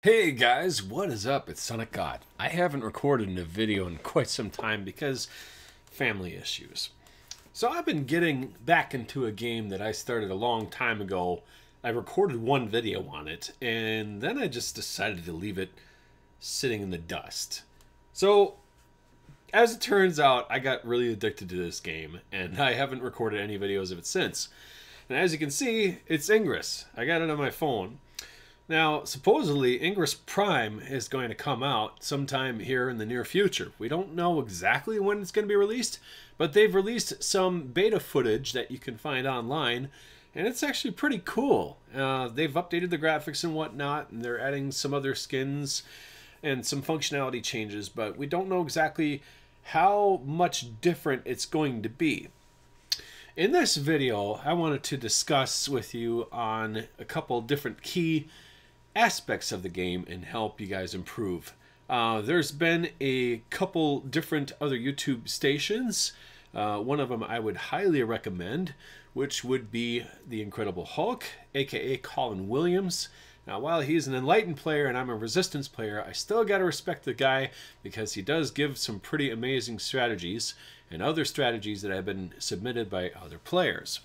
Hey guys, what is up? It's Sonicgott. I haven't recorded a video in quite some time because family issues. So I've been getting back into a game that I started a long time ago. I recorded one video on it, and then I just decided to leave it sitting in the dust. So, as it turns out, I got really addicted to this game, and I haven't recorded any videos of it since. And as you can see, it's Ingress. I got it on my phone. Now, supposedly, Ingress Prime is going to come out sometime here in the near future. We don't know exactly when it's going to be released, but they've released some beta footage that you can find online, and it's actually pretty cool. They've updated the graphics and whatnot, and they're adding some other skins and some functionality changes, but we don't know exactly how much different it's going to be. In this video, I wanted to discuss with you on a couple different key aspects of the game and help you guys improve. There's been a couple different other YouTube stations. One of them I would highly recommend, which would be the Incredible Hulk, aka Colin Williams. Now, while he's an enlightened player and I'm a resistance player, I still gotta respect the guy because he does give some pretty amazing strategies and other strategies that have been submitted by other players.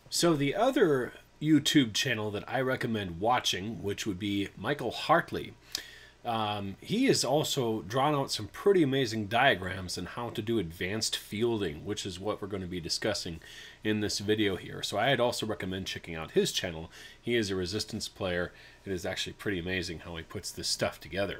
So the other YouTube channel that I recommend watching, which would be Michael Hartley. He has also drawn out some pretty amazing diagrams on how to do advanced fielding, which is what we're going to be discussing in this video here. So I'd also recommend checking out his channel. He is a resistance player. It is actually pretty amazing how he puts this stuff together.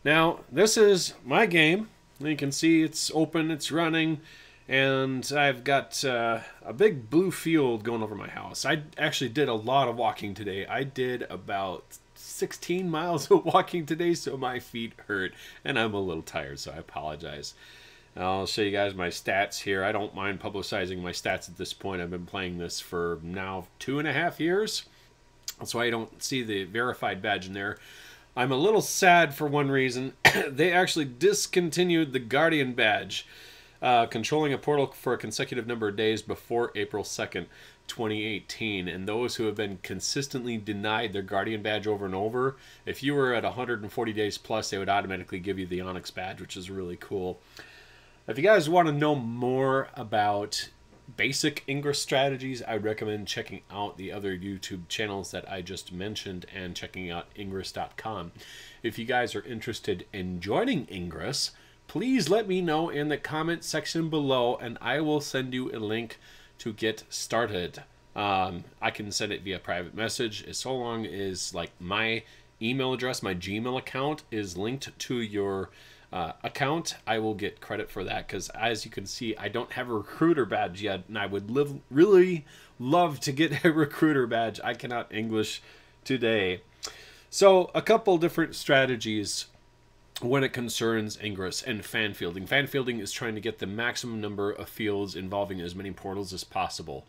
Now, this is my game. You can see it's open, it's running, and I've got a big blue field going over my house. I actually did a lot of walking today. I did about 16 miles of walking today, so my feet hurt, and I'm a little tired, so I apologize. I'll show you guys my stats here. I don't mind publicizing my stats at this point. I've been playing this for now 2.5 years. That's why I don't see the verified badge in there. I'm a little sad for one reason. They actually discontinued the Guardian badge. Controlling a portal for a consecutive number of days before April 2nd, 2018. And those who have been consistently denied their Guardian badge over and over, if you were at 140 days plus, they would automatically give you the Onyx badge, which is really cool. If you guys want to know more about basic Ingress strategies, I would recommend checking out the other YouTube channels that I just mentioned and checking out ingress.com. If you guys are interested in joining Ingress, please let me know in the comment section below, and I will send you a link to get started. I can send it via private message as so long as like my email address, my Gmail account is linked to your account. I will get credit for that because, as you can see, I don't have a recruiter badge yet, and I would really love to get a recruiter badge. I cannot English today. So a couple different strategies when it concerns Ingress and fan fielding. Fan fielding is trying to get the maximum number of fields involving as many portals as possible.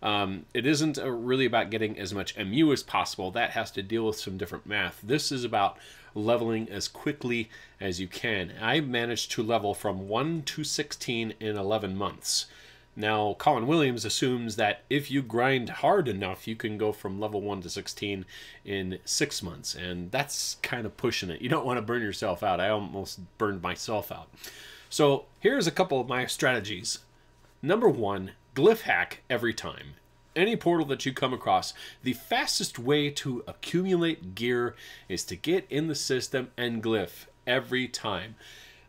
It isn't really about getting as much MU as possible. That has to deal with some different math. This is about leveling as quickly as you can. I managed to level from 1 to 16 in 11 months. Now, Colin Williams assumes that if you grind hard enough, you can go from level 1 to 16 in 6 months, and that's kind of pushing it. You don't want to burn yourself out. I almost burned myself out. So here's a couple of my strategies. Number 1, glyph hack every time. Any portal that you come across, the fastest way to accumulate gear is to get in the system and glyph every time.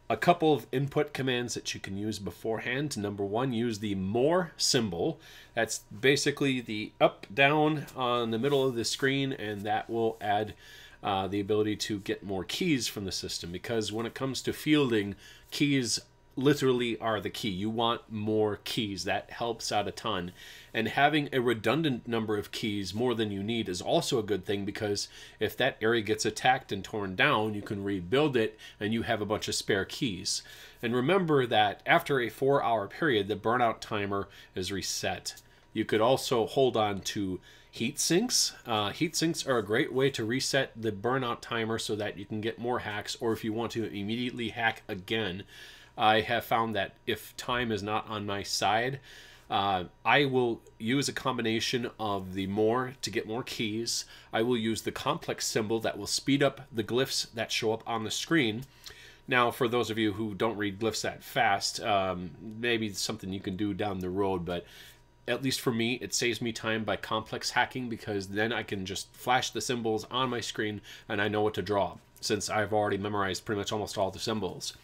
A couple of input commands that you can use beforehand. Number 1, use the more symbol. That's basically the up, down on the middle of the screen, and that will add the ability to get more keys from the system, because when it comes to fielding, keys literally are the key. You want more keys. That helps out a ton. And having a redundant number of keys more than you need is also a good thing, because if that area gets attacked and torn down, you can rebuild it and you have a bunch of spare keys. And remember that after a 4-hour period, the burnout timer is reset. You could also hold on to heat sinks. Heat sinks are a great way to reset the burnout timer so that you can get more hacks, or if you want to immediately hack again. I have found that if time is not on my side, I will use a combination of the more to get more keys. I will use the complex symbol that will speed up the glyphs that show up on the screen. Now, for those of you who don't read glyphs that fast, maybe it's something you can do down the road, but at least for me, it saves me time by complex hacking, because then I can just flash the symbols on my screen and I know what to draw, since I've already memorized pretty much almost all the symbols.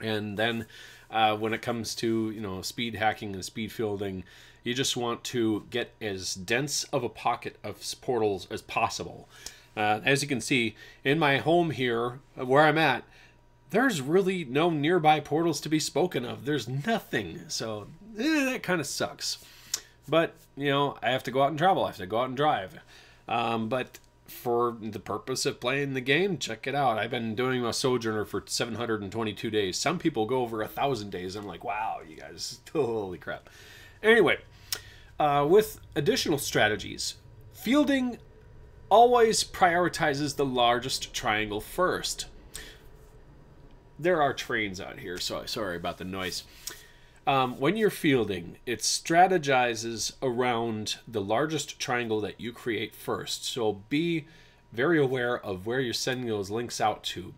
And then when it comes to, you know, speed hacking and speed fielding, you just want to get as dense of a pocket of portals as possible. As you can see in my home here, where I'm at, there's really no nearby portals to be spoken of. There's nothing. So that kind of sucks. But, you know, I have to go out and travel. I have to go out and drive. But for the purpose of playing the game, check it out. I've been doing a Sojourner for 722 days. Some people go over 1,000 days. I'm like, wow, you guys, holy crap. Anyway, with additional strategies, fielding always prioritizes the largest triangle first. There are trains out here, so sorry about the noise. When you're fielding, it strategizes around the largest triangle that you create first. So be very aware of where you're sending those links out to.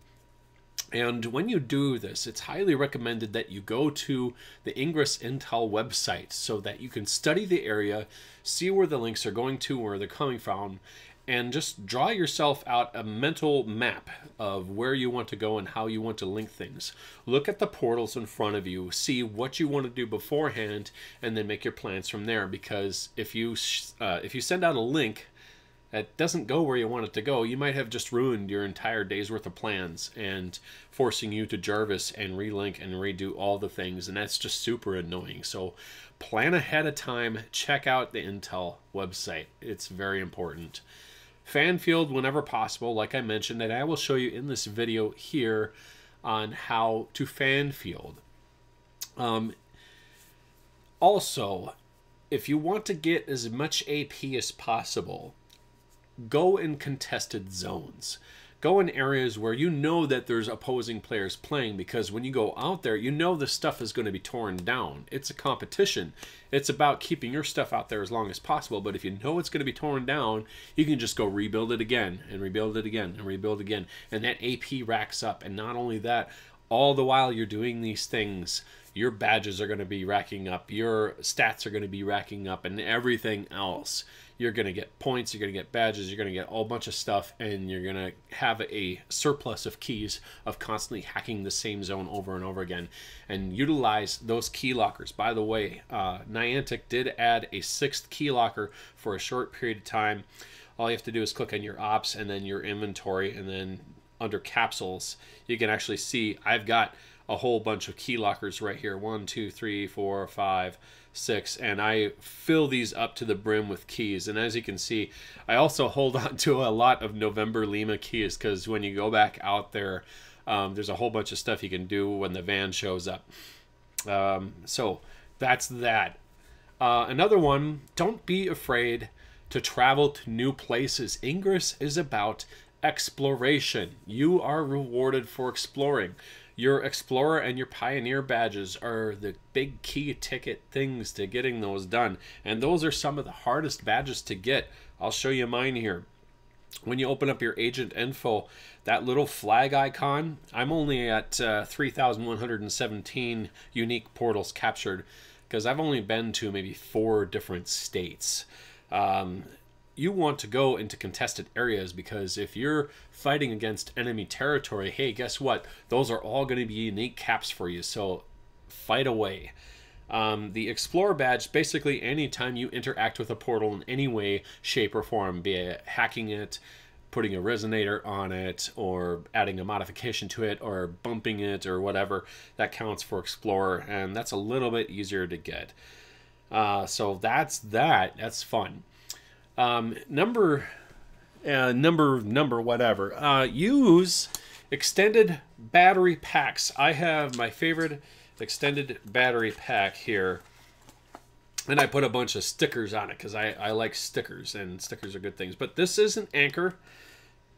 And when you do this, it's highly recommended that you go to the Ingress Intel website so that you can study the area, see where the links are going to, where they're coming from, and just draw yourself out a mental map of where you want to go and how you want to link things. Look at the portals in front of you, see what you want to do beforehand, and then make your plans from there. Because if you send out a link that doesn't go where you want it to go, you might have just ruined your entire day's worth of plans and forcing you to Jarvis and relink and redo all the things, and that's just super annoying. So plan ahead of time, check out the Intel website. It's very important. Fan field whenever possible, like I mentioned, and I will show you in this video here on how to fan field. Also, if you want to get as much AP as possible, go in contested zones. Go in areas where you know that there's opposing players playing, because when you go out there, you know the stuff is going to be torn down. It's a competition. It's about keeping your stuff out there as long as possible, but if you know it's going to be torn down, you can just go rebuild it again, and rebuild it again, and rebuild again, and that AP racks up. And not only that, all the while you're doing these things, your badges are going to be racking up, your stats are going to be racking up, and everything else. You're going to get points, you're going to get badges, you're going to get a whole bunch of stuff, and you're going to have a surplus of keys of constantly hacking the same zone over and over again. And utilize those key lockers. By the way, Niantic did add a 6th key locker for a short period of time. All you have to do is click on your ops and then your inventory, and then under capsules, you can actually see I've got a whole bunch of key lockers right here. 1, 2, 3, 4, 5, 6, and I fill these up to the brim with keys. And as you can see, I also hold on to a lot of November Lima keys, because when you go back out there, there's a whole bunch of stuff you can do when the van shows up. So that's that. Another one, don't be afraid to travel to new places. Ingress is about exploration. You are rewarded for exploring. Your Explorer and your Pioneer badges are the big key ticket things to getting those done. And those are some of the hardest badges to get. I'll show you mine here. When you open up your agent info, that little flag icon, I'm only at 3,117 unique portals captured, because I've only been to maybe 4 different states. You want to go into contested areas, because if you're fighting against enemy territory, hey, guess what? Those are all going to be unique caps for you, so fight away. The Explorer badge, basically anytime you interact with a portal in any way, shape, or form, be it hacking it, putting a resonator on it, or adding a modification to it, or bumping it, or whatever, that counts for Explorer, and that's a little bit easier to get. So that's that. That's fun. Number whatever. Use extended battery packs. I have my favorite extended battery pack here, and I put a bunch of stickers on it because I like stickers, and stickers are good things. But this is an anchor.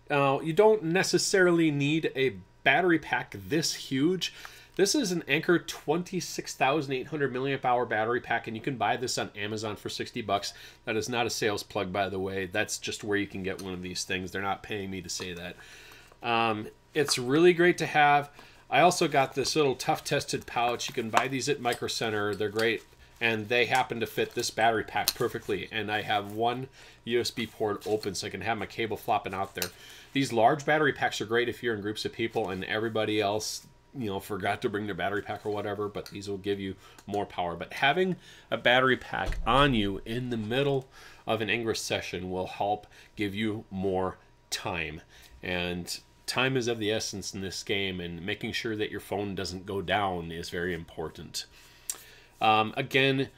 You don't necessarily need a battery pack this huge This is an Anker 26,800 milliamp hour battery pack, and you can buy this on Amazon for 60 bucks. That is not a sales plug, by the way. That's just where you can get one of these things. They're not paying me to say that. It's really great to have. I also got this little tough tested pouch. You can buy these at Micro Center. They're great, and they happen to fit this battery pack perfectly. And I have one USB port open so I can have my cable flopping out there. These large battery packs are great if you're in groups of people and everybody else, you know, forgot to bring their battery pack or whatever, but these will give you more power. But having a battery pack on you in the middle of an Ingress session will help give you more time. And time is of the essence in this game, and making sure that your phone doesn't go down is very important. Again,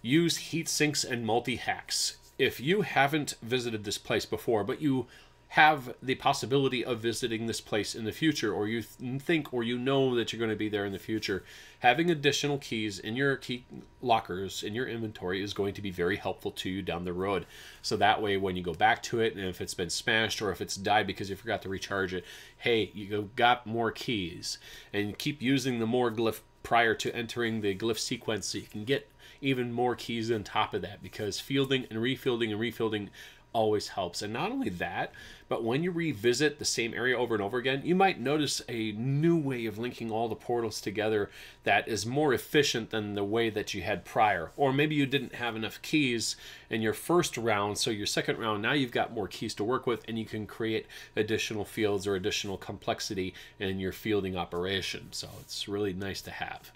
use heat sinks and multi-hacks. If you haven't visited this place before, but you have the possibility of visiting this place in the future, or you think or you know that you're going to be there in the future, having additional keys in your key lockers in your inventory is going to be very helpful to you down the road. So that way when you go back to it, and if it's been smashed or if it's died because you forgot to recharge it, hey, you got more keys. And keep using the more glyph prior to entering the glyph sequence so you can get even more keys on top of that, because fielding and refielding always helps. And not only that, but when you revisit the same area over and over again, you might notice a new way of linking all the portals together that is more efficient than the way that you had prior. Or maybe you didn't have enough keys in your first round, so your second round, now you've got more keys to work with, and you can create additional fields or additional complexity in your fielding operation. So it's really nice to have.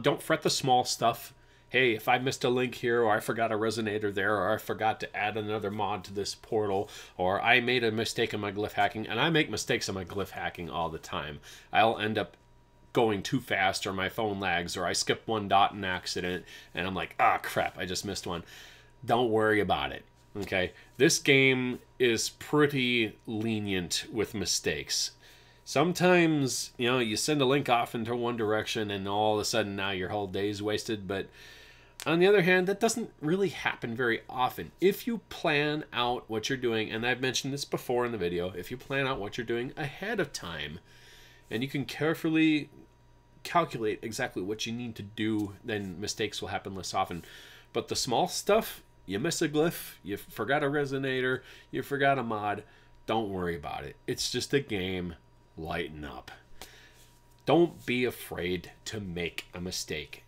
Don't fret the small stuff. Hey, if I missed a link here, or I forgot a resonator there, or I forgot to add another mod to this portal, or I made a mistake in my glyph hacking, and I make mistakes in my glyph hacking all the time. I'll end up going too fast, or my phone lags, or I skip one dot in accident, and I'm like, ah, crap, I just missed one. Don't worry about it, okay? This game is pretty lenient with mistakes. Sometimes, you know, you send a link off into one direction, and all of a sudden now your whole day's wasted, but on the other hand, that doesn't really happen very often. If you plan out what you're doing, and I've mentioned this before in the video, if you plan out what you're doing ahead of time, and you can carefully calculate exactly what you need to do, then mistakes will happen less often. But the small stuff, you miss a glyph, you forgot a resonator, you forgot a mod, don't worry about it. It's just a game. Lighten up. Don't be afraid to make a mistake.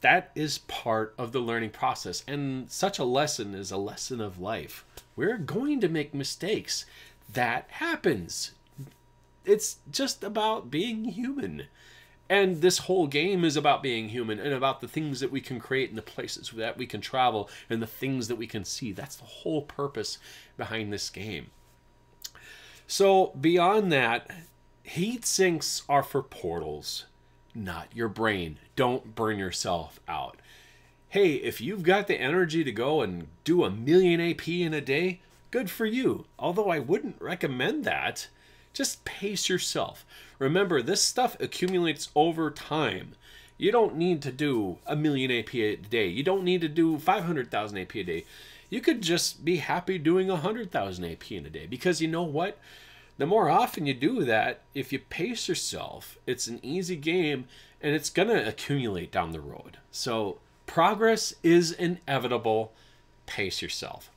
That is part of the learning process, and such a lesson is a lesson of life. We're going to make mistakes. That happens. It's just about being human. And this whole game is about being human, and about the things that we can create and the places that we can travel and the things that we can see. That's the whole purpose behind this game. So beyond that, heat sinks are for portals, not your brain. Don't burn yourself out. Hey, if you've got the energy to go and do 1,000,000 AP in a day, good for you. Although I wouldn't recommend that. Just pace yourself. Remember, this stuff accumulates over time. You don't need to do 1,000,000 AP a day. You don't need to do 500,000 AP a day. You could just be happy doing 100,000 AP in a day, because you know what? The more often you do that, if you pace yourself, it's an easy game, and it's going to accumulate down the road. So progress is inevitable. Pace yourself.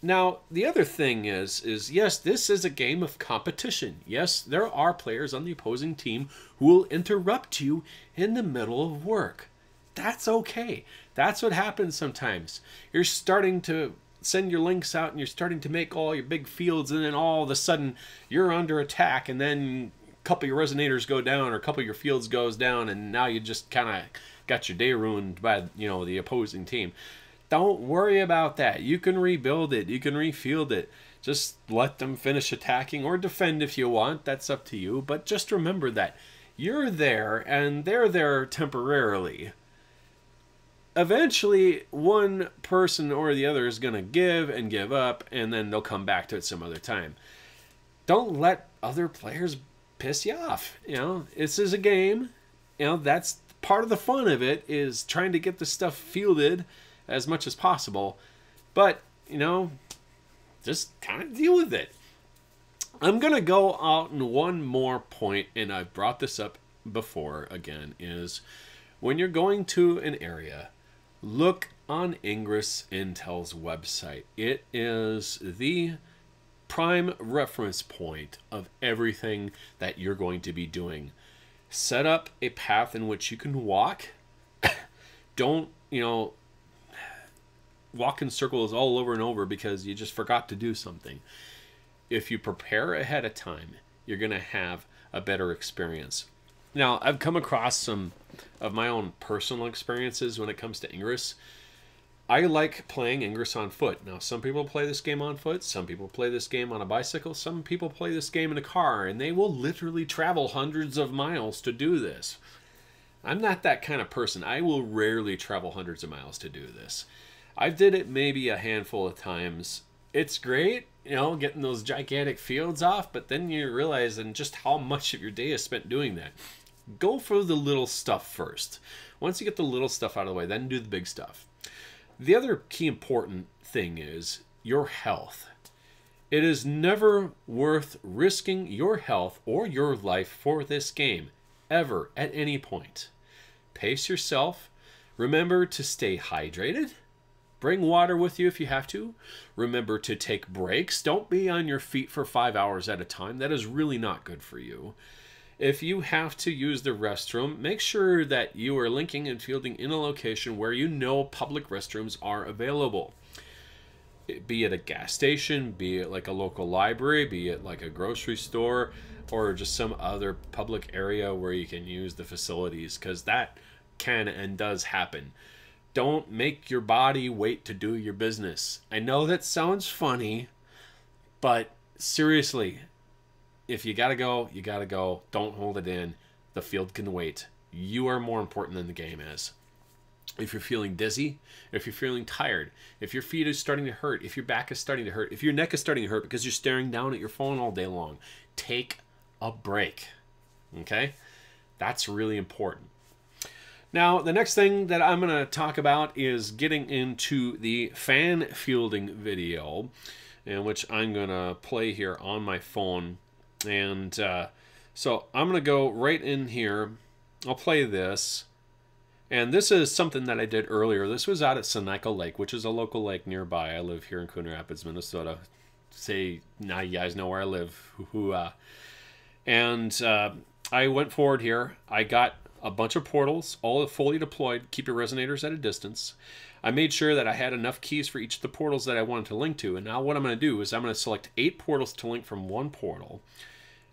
Now, the other thing is yes, this is a game of competition. Yes, there are players on the opposing team who will interrupt you in the middle of work. That's okay. That's what happens sometimes. You're starting to send your links out, and you're starting to make all your big fields, and then all of a sudden you're under attack, and then a couple of your resonators go down, or a couple of your fields goes down, and now you just kind of got your day ruined by, you know, the opposing team. Don't worry about that. You can rebuild it. You can refield it. Just let them finish attacking, or defend if you want. That's up to you. But just remember that you're there, and they're there temporarily. Eventually, one person or the other is going to give and give up, and then they'll come back to it some other time. Don't let other players piss you off. You know, this is a game. You know, that's part of the fun of it, is trying to get the stuff fielded as much as possible. But, you know, just kind of deal with it. I'm going to go out on one more point, and I've brought this up before again is when you're going to an area, look on Ingress Intel's website. It is the prime reference point of everything that you're going to be doing. Set up a path in which you can walk. Don't, walk in circles all over and over because you just forgot to do something. If you prepare ahead of time, you're going to have a better experience. Now, I've come across some of my own personal experiences when it comes to Ingress. I like playing Ingress on foot. Now, some people play this game on foot. Some people play this game on a bicycle. Some people play this game in a car, and they will literally travel hundreds of miles to do this. I'm not that kind of person. I will rarely travel hundreds of miles to do this. I've did it maybe a handful of times. It's great, getting those gigantic fields off, but then you realize just how much of your day is spent doing that. Go for the little stuff first. Once you get the little stuff out of the way, then do the big stuff. The other key important thing is your health. It is never worth risking your health or your life for this game, ever, at any point. Pace yourself. Remember to stay hydrated. Bring water with you if you have to. Remember to take breaks. Don't be on your feet for 5 hours at a time. That is really not good for you. If you have to use the restroom, make sure that you are linking and fielding in a location where you know public restrooms are available. Be it a gas station, be it like a local library, be it like a grocery store, or just some other public area where you can use the facilities, because that can and does happen. Don't make your body wait to do your business. I know that sounds funny, but seriously, if you gotta go, you gotta go. Don't hold it in. The field can wait. You are more important than the game is. If you're feeling dizzy, if you're feeling tired, if your feet is starting to hurt, if your back is starting to hurt, if your neck is starting to hurt because you're staring down at your phone all day long, take a break. Okay? That's really important. Now, the next thing that I'm going to talk about is getting into the fan fielding video, in which I'm going to play here on my phone. And so I'm going to go right in here. I'll play this. And this is something that I did earlier. This was out at Sonicgott Lake, which is a local lake nearby. I live here in Coon Rapids, Minnesota. Now you guys know where I live. And I went forward here. I got a bunch of portals, all fully deployed. Keep your resonators at a distance. I made sure that I had enough keys for each of the portals that I wanted to link to. And now what I'm going to do is I'm going to select 8 portals to link from one portal.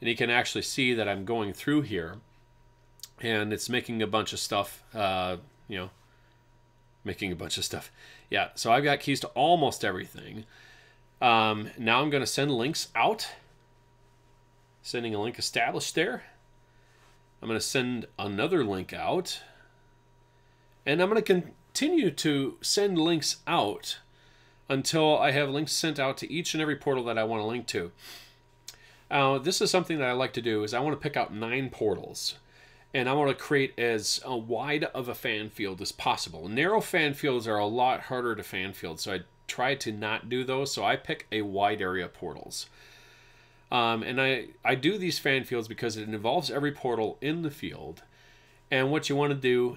And you can actually see that I'm going through here. And it's making a bunch of stuff, making a bunch of stuff. Yeah, so I've got keys to almost everything. Now I'm going to send links out. Sending a link established there. I'm going to send another link out. And I'm going to continue to send links out until I have links sent out to each and every portal that I want to link to. This is something that I like to do, is I want to pick out 9 portals. And I want to create as wide of a fan field as possible. Narrow fan fields are a lot harder to fan field, so I try to not do those. So I pick a wide area portals. And I do these fan fields because it involves every portal in the field. And what you want to do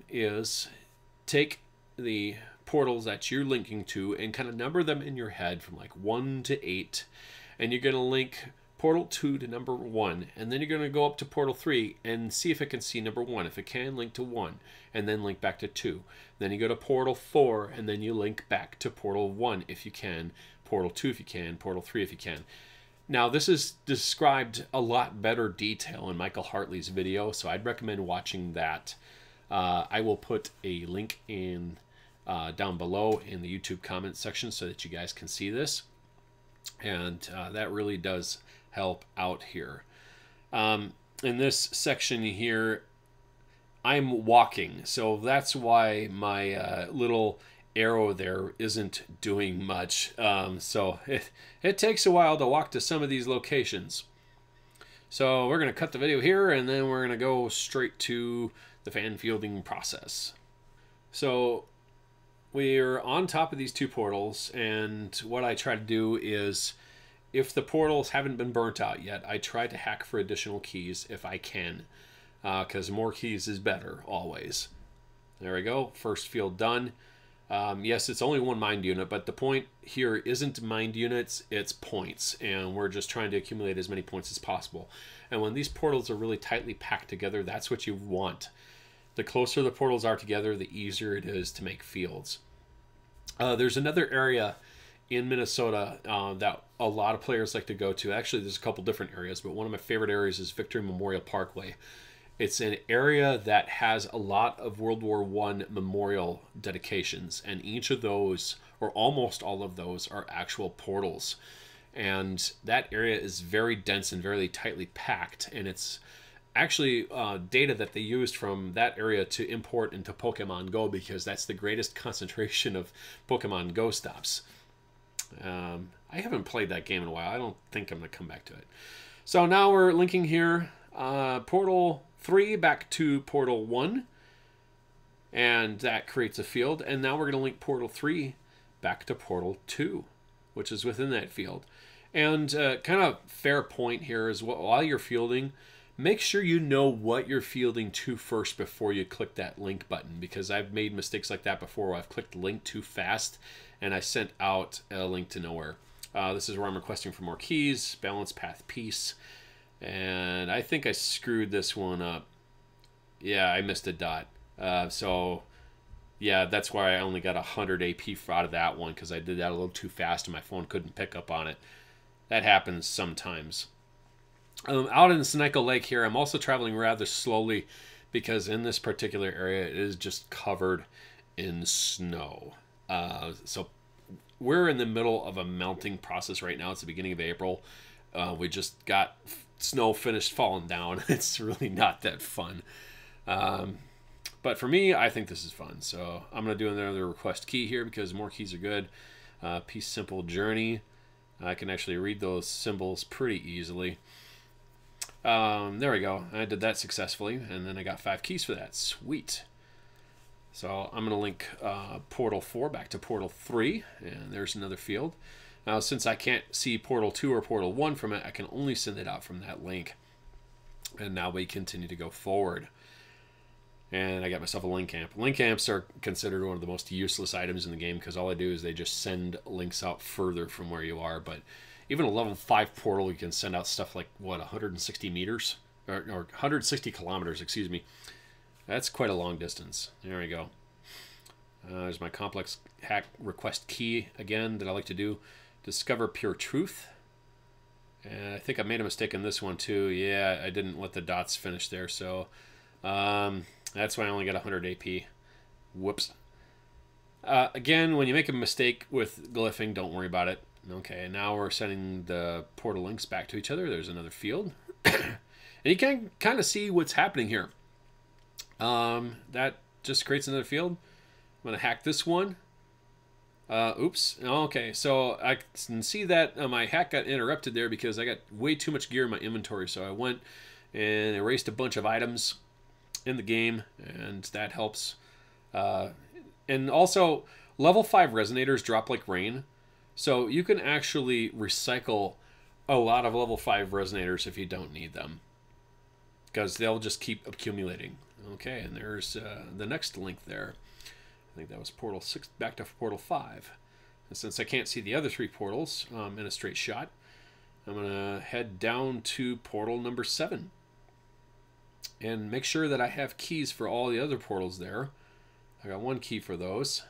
is take the portals that you're linking to and kind of number them in your head from like 1 to 8. And you're going to link portal 2 to number 1, and then you're going to go up to portal 3 and see if it can see number 1. If it can, link to 1, and then link back to 2. Then you go to portal 4, and then you link back to portal 1 if you can, portal 2 if you can, portal 3 if you can. Now, this is described a lot better detail in Michael Hartley's video, so I'd recommend watching that. I will put a link in down below in the YouTube comment section so that you guys can see this. And that really does help out here. In this section here, I'm walking, so that's why my little arrow there isn't doing much. So it takes a while to walk to some of these locations. So we're going to cut the video here, and then we're going to go straight to the fan fielding process. So we're on top of these 2 portals, and what I try to do is, if the portals haven't been burnt out yet, I try to hack for additional keys if I can. because more keys is better, always. There we go. First field done. Yes, it's only one mind unit, but the point here isn't mind units, it's points. And we're just trying to accumulate as many points as possible. And when these portals are really tightly packed together, that's what you want. The closer the portals are together, the easier it is to make fields. There's another area in Minnesota that a lot of players like to go to. Actually, there's a couple different areas, but one of my favorite areas is Victory Memorial Parkway. It's an area that has a lot of World War I memorial dedications, and each of those, or almost all of those, are actual portals. And that area is very dense and very tightly packed, and it's actually data that they used from that area to import into Pokemon Go, because that's the greatest concentration of Pokemon Go stops. I haven't played that game in a while. I don't think I'm going to come back to it. So now we're linking here Portal 3 back to Portal 1, and that creates a field. And now we're going to link Portal 3 back to Portal 2, which is within that field. And kind of fair point here is, while you're fielding, make sure you know what you're fielding to first before you click that link button, because I've made mistakes like that before where I've clicked link too fast and I sent out a link to nowhere. This is where I'm requesting for more keys, balance, path, peace. And I think I screwed this one up. Yeah, I missed a dot. So, yeah, that's why I only got 100 AP out of that one, because I did that a little too fast and my phone couldn't pick up on it. That happens sometimes. Out in Sonicgott Lake here, I'm also traveling rather slowly because in this particular area it is just covered in snow. So we're in the middle of a melting process right now. It's the beginning of April. We just got snow finished falling down. It's really not that fun. But for me, I think this is fun. So I'm going to do another request key here because more keys are good. Peace Simple Journey. I can actually read those symbols pretty easily. There we go. I did that successfully, and then I got 5 keys for that. Sweet. So I'm going to link Portal 4 back to Portal 3, and there's another field. Now, since I can't see Portal 2 or Portal 1 from it, I can only send it out from that link. And now we continue to go forward. And I got myself a link amp. Link amps are considered one of the most useless items in the game because all I do is they just send links out further from where you are. But even a level 5 portal, you can send out stuff like, what, 160 meters? Or 160 kilometers, excuse me. That's quite a long distance. There we go. There's my complex hack request key again that I like to do. Discover pure truth. And I think I made a mistake in this one too. Yeah, I didn't let the dots finish there. So that's why I only got 100 AP. Whoops. Again, when you make a mistake with glyphing, don't worry about it. Okay, now we're sending the portal links back to each other. There's another field. And you can kind of see what's happening here. That just creates another field. I'm going to hack this one. Oops. Okay, so I can see that my hack got interrupted there because I got way too much gear in my inventory. So I went and erased a bunch of items in the game, and that helps. And also, level 5 resonators drop like rain. So you can actually recycle a lot of level 5 resonators if you don't need them, because they'll just keep accumulating. Okay, and there's the next link there. I think that was Portal 6 back to Portal 5. And since I can't see the other 3 portals in a straight shot, I'm going to head down to portal number 7. And make sure that I have keys for all the other portals there. I got 1 key for those.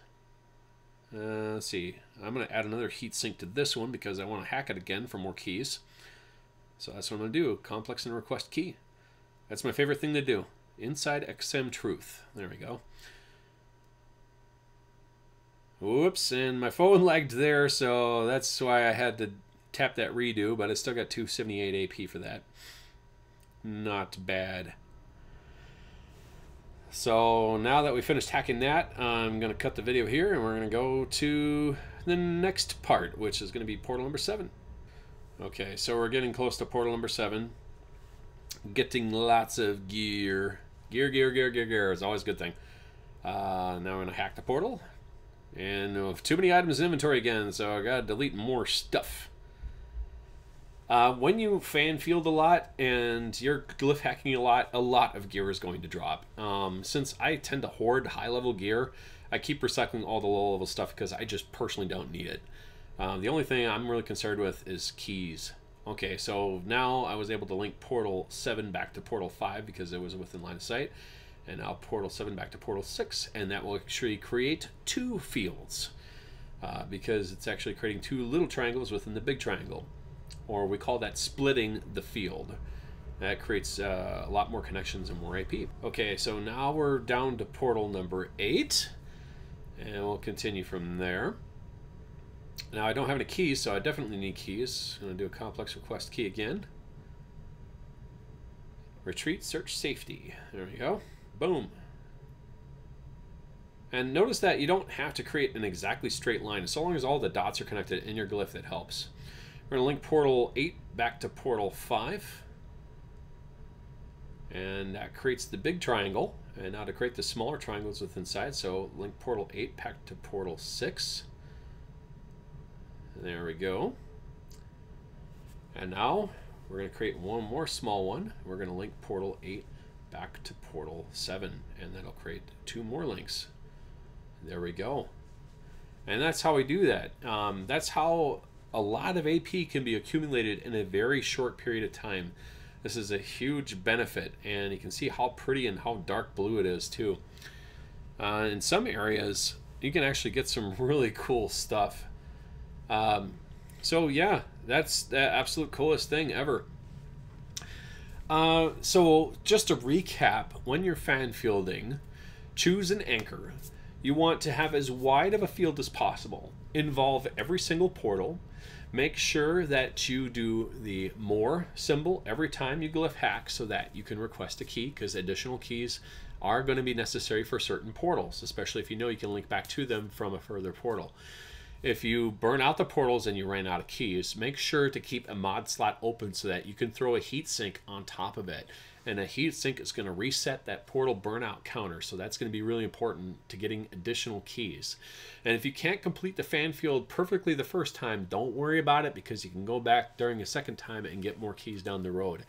Let's see. I'm going to add another heat sink to this one because I want to hack it again for more keys. So that's what I'm going to do. Complex and request key. That's my favorite thing to do. Inside XM Truth. There we go. Whoops, and my phone lagged there, so that's why I had to tap that redo, but I still got 278 AP for that. Not bad. So now that we finished hacking that, I'm going to cut the video here, and we're going to go to the next part, which is going to be portal number 7. Okay, so we're getting close to portal number 7. Getting lots of gear. Gear is always a good thing. Now we're going to hack the portal. And too many items in inventory again, so I got to delete more stuff. When you fan field a lot and you're glyph hacking a lot of gear is going to drop. Since I tend to hoard high-level gear, I keep recycling all the low-level stuff because I just personally don't need it. The only thing I'm really concerned with is keys. Okay, so now I was able to link Portal 7 back to Portal 5 because it was within line of sight. And now Portal 7 back to Portal 6, and that will actually create 2 fields. Because it's actually creating 2 little triangles within the big triangle. Or we call that splitting the field. That creates a lot more connections and more AP. Okay, so now we're down to portal number 8. And we'll continue from there. Now I don't have any keys, so I definitely need keys. I'm going to do a complex request key again. Retreat, search, safety. There we go. Boom. And notice that you don't have to create an exactly straight line. So long as all the dots are connected in your glyph, that helps. We're going to link portal 8 back to portal 5. And that creates the big triangle. And now to create the smaller triangles within inside, so link portal 8 back to portal 6. There we go. And now we're going to create one more small one. We're going to link portal 8 back to portal 7, and that'll create 2 more links. There we go. And that's how we do that. That's how a lot of AP can be accumulated in a very short period of time. This is a huge benefit, and you can see how pretty and how dark blue it is too. In some areas, you can actually get some really cool stuff. So yeah, that's the absolute coolest thing ever. So just to recap, when you're fan fielding, choose an anchor. You want to have as wide of a field as possible. Involve every single portal. Make sure that you do the more symbol every time you glyph hack so that you can request a key, because additional keys are going to be necessary for certain portals, especially if you know you can link back to them from a further portal. If you burn out the portals and you ran out of keys, make sure to keep a mod slot open so that you can throw a heatsink on top of it. And a heatsink is going to reset that portal burnout counter, so that's going to be really important to getting additional keys. And if you can't complete the fan field perfectly the first time, don't worry about it, because you can go back during a second time and get more keys down the road.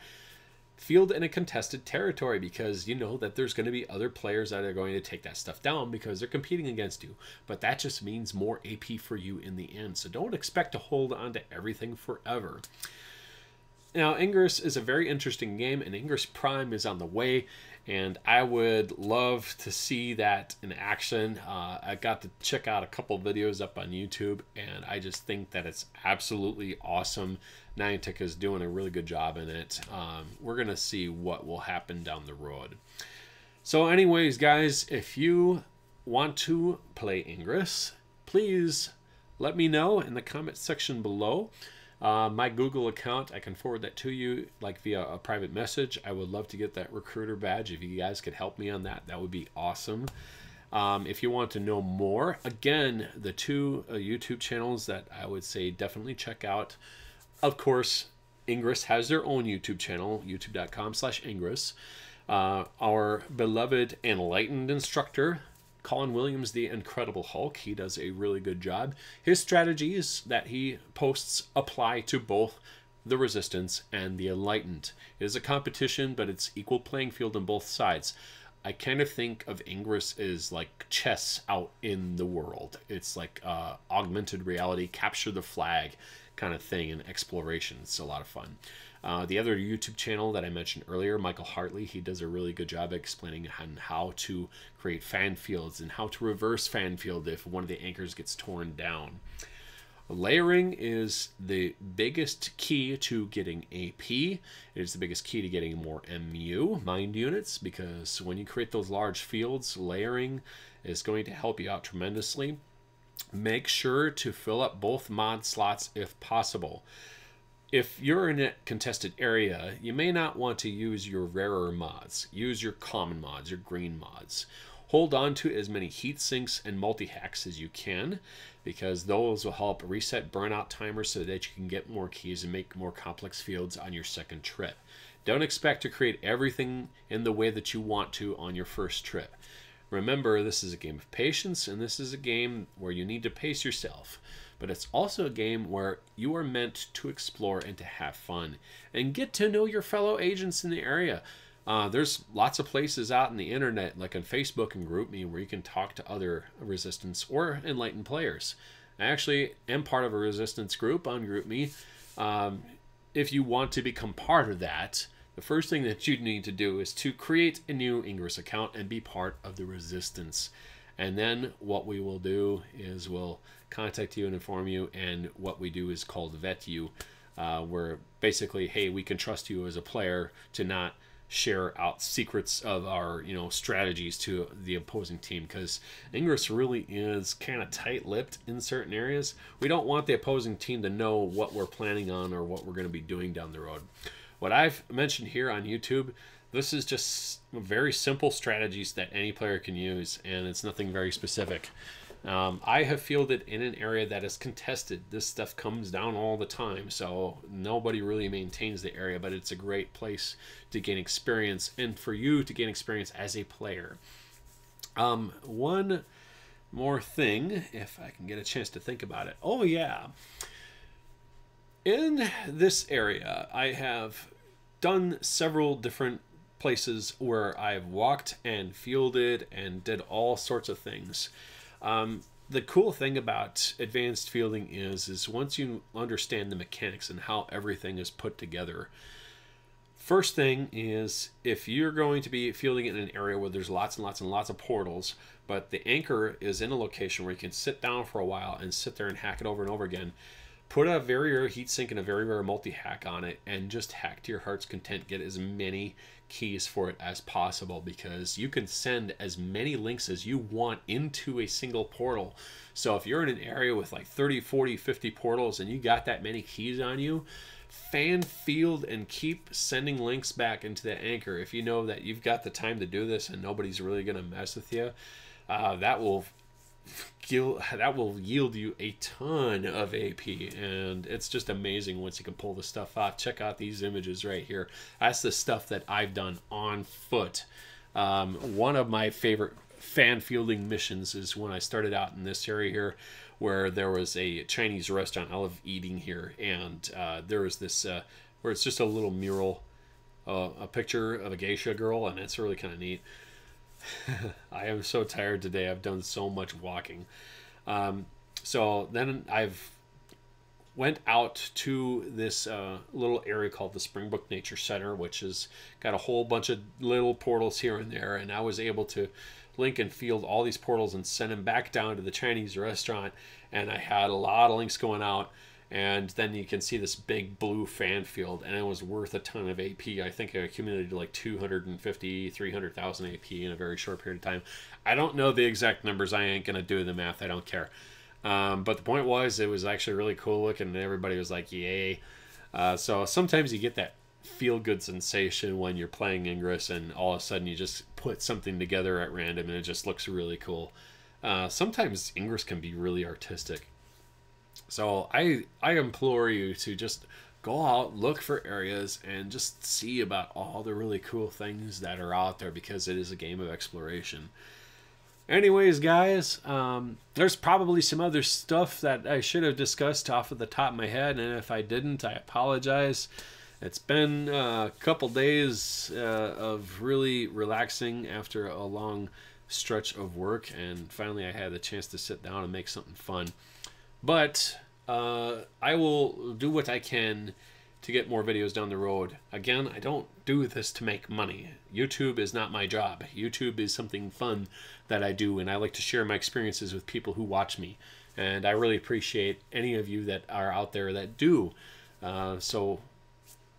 Field in a contested territory, because you know that there's going to be other players that are going to take that stuff down because they're competing against you. But that just means more AP for you in the end. So don't expect to hold on to everything forever. Now, Ingress is a very interesting game, and Ingress Prime is on the way, and I would love to see that in action. I got to check out a couple videos up on YouTube, and I just think that it's absolutely awesome. Niantic is doing a really good job in it. We're going to see what will happen down the road. So anyways, guys, if you want to play Ingress, please let me know in the comment section below. My Google account, I can forward that to you like via a private message. I would love to get that recruiter badge. If you guys could help me on that, that would be awesome. If you want to know more, again, the 2 YouTube channels that I would say definitely check out. Of course, Ingress has their own YouTube channel, youtube.com/Ingress. Our beloved Enlightened instructor, Colin Williams, the Incredible Hulk, he does a really good job. His strategies that he posts apply to both the Resistance and the Enlightened. It is a competition, but it's equal playing field on both sides. I kind of think of Ingress as like chess out in the world. It's like augmented reality, capture the flag kind of thing, and exploration. It's a lot of fun. The other YouTube channel that I mentioned earlier, Michael Hartley, he does a really good job explaining how to create fan fields and how to reverse fan field if one of the anchors gets torn down. Layering is the biggest key to getting AP. It is the biggest key to getting more MU, mind units, because when you create those large fields, layering is going to help you out tremendously. Make sure to fill up both mod slots if possible. If you're in a contested area, you may not want to use your rarer mods. Use your common mods, your green mods. Hold on to as many heat sinks and multi-hacks as you can, because those will help reset burnout timers so that you can get more keys and make more complex fields on your second trip. Don't expect to create everything in the way that you want to on your first trip. Remember, this is a game of patience, and this is a game where you need to pace yourself. but it's also a game where you are meant to explore and to have fun and get to know your fellow agents in the area. There's lots of places out in the internet, like on Facebook and GroupMe, where you can talk to other Resistance or Enlightened players. I actually am part of a Resistance group on GroupMe. If you want to become part of that, the first thing that you need to do is to create a new Ingress account and be part of the Resistance. And then what we will do is we'll contact you and inform you, and what we do is called vet you, where basically, hey, we can trust you as a player to not share out secrets of our strategies to the opposing team, because Ingress really is kind of tight-lipped in certain areas. We don't want the opposing team to know what we're planning on or what we're going to be doing down the road. What I've mentioned here on YouTube, this is just very simple strategies that any player can use, and it's nothing very specific. I have fielded in an area that is contested. This stuff comes down all the time, so nobody really maintains the area, but it's a great place to gain experience and for you to gain experience as a player. One more thing, if I can get a chance to think about it. Oh yeah. In this area, I have done several different places where I've walked and fielded and did all sorts of things. The cool thing about advanced fielding is once you understand the mechanics and how everything is put together, first thing is, if you're going to be fielding in an area where there's lots and lots and lots of portals, but the anchor is in a location where you can sit down for a while and sit there and hack it over and over again, put a very rare heatsink and a very rare multi-hack on it and just hack to your heart's content. Get as many keys for it as possible, because you can send as many links as you want into a single portal. So if you're in an area with like 30, 40, 50 portals and you got that many keys on you, fan field and keep sending links back into the anchor. If you know that you've got the time to do this and nobody's really going to mess with you, that will yield you a ton of AP, and it's just amazing once you can pull the stuff out. Check out these images right here. That's the stuff that I've done on foot. One of my favorite fan fielding missions is when I started out in this area here, where there was a Chinese restaurant. I love eating here, and there was this where it's just a little mural, a picture of a geisha girl, and it's really kind of neat. I am so tired today. I've done so much walking. So then I've went out to this little area called the Springbrook Nature Center, which has got a whole bunch of little portals here and there, and I was able to link and field all these portals and send them back down to the Chinese restaurant, and I had a lot of links going out. And then you can see this big blue fan field, and it was worth a ton of AP. I think I accumulated like 250, 300,000 AP in a very short period of time. I don't know the exact numbers. I ain't going to do the math. I don't care. But the point was, it was actually really cool looking, and everybody was like, yay. So sometimes you get that feel-good sensation when you're playing Ingress, and all of a sudden you just put something together at random, and it just looks really cool. Sometimes Ingress can be really artistic. So I implore you to just go out, look for areas, and just see about all the really cool things that are out there, because it is a game of exploration. Anyways, guys, there's probably some other stuff that I should have discussed off of the top of my head, and if I didn't, I apologize. It's been a couple days of really relaxing after a long stretch of work, and finally I had the chance to sit down and make something fun. But I will do what I can to get more videos down the road. Again, I don't do this to make money. YouTube is not my job. YouTube is something fun that I do, and I like to share my experiences with people who watch me. And I really appreciate any of you that are out there that do. So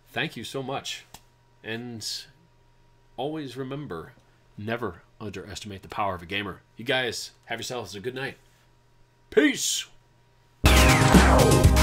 thank you so much. And always remember, never underestimate the power of a gamer. You guys have yourselves a good night. Peace! Ow!